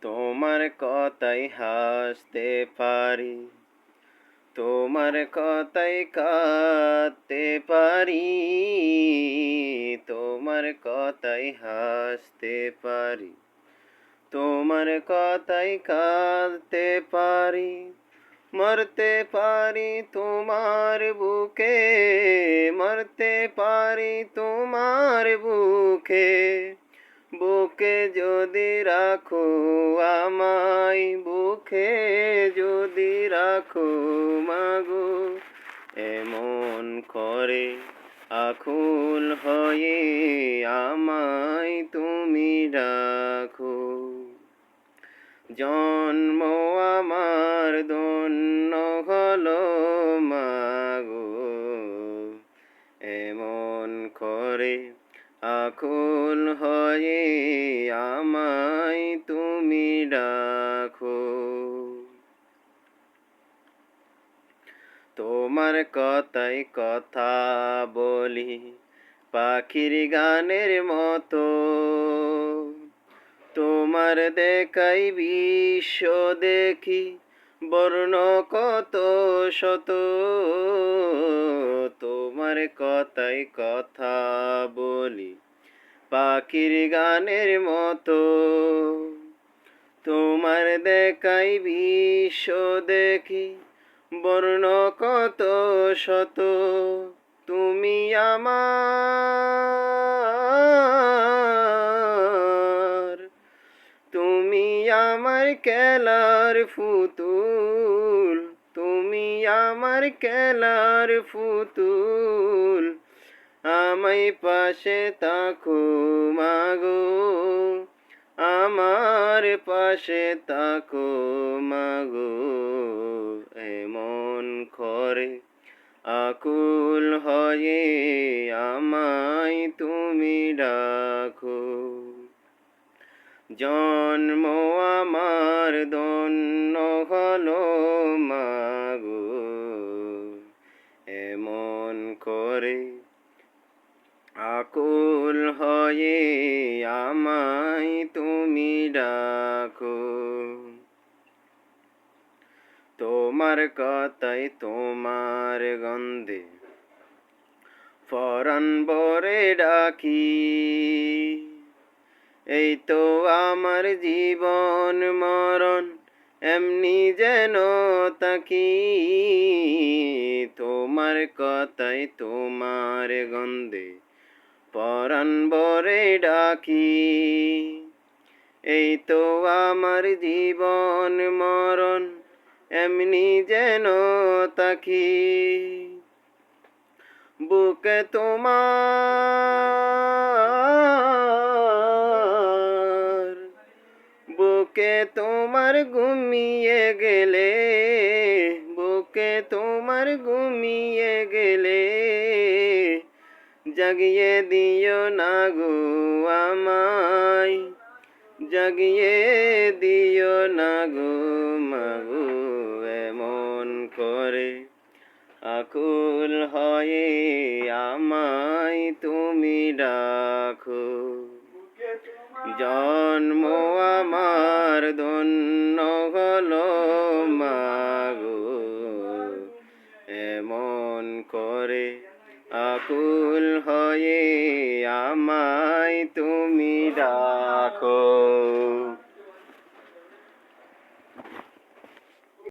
তোমার কথায় হাসতে পারি, তোমার কথায় কাঁদতে পারি, তোমার কথায় হাসতে পারি, তোমার কথায় কাঁদতে পারি, মরতে পারি তোমার বুকে, মরতে পারি তোমার বুকে। বুকে যদি রাখো আমায়, বুকে যদি রাখো মাগো, এমন করে আকুল হয়ে আমায় তুমি রাখো। জন্ম আমার ধন্য হলো মাগো, এমন করে আকুল হয়ে আমায় তুমি রাখো। তোমার কথায় কথা বলি পাখির গানের মতো, তোমার দেখাই বিশ্ব দেখি বর্ণ কত শত। তোমার কথায় কথা বলি পাখির গানের মতো, তোমার দেখাই বিশ্ব দেখি বর্ণ কত শত। তুমি আমার, তুমি আমার খেলার পুতুল, তুমি আমার খেলার পুতুল। আমায় পাশে থাকো মাগো, আমার পাশে থাকো মাগো, এমন করে আকুল হয়ে আমায় তুমি রাখো। জন্ম আমার ধন্য হলো মাগো, এমন করে আকুল হয়ে আমায় তুমি রাখো। তোমার কথায় তোমার গন্ধে পরাণ ভরে ডাকি, এই তো আমার জীবন মরণ এমনি যেন তাকি। তোমার কথায় তোমার গন্ধে পরাণ ভরে ডাকি, এই তো আমার জীবন মরণ এমনি যেন তাকি। বুকে তোমার, বুকে তোমার ঘুমিয়ে গেলে, বুকে তোমার ঘুমিয়ে গেলে, জাগিয়ে দিও না গো আমায়, জাগিয়ে দিও না গো মাগো, এমন করে আকুল হয়ে আমায় তুমি রাখো। জন্ম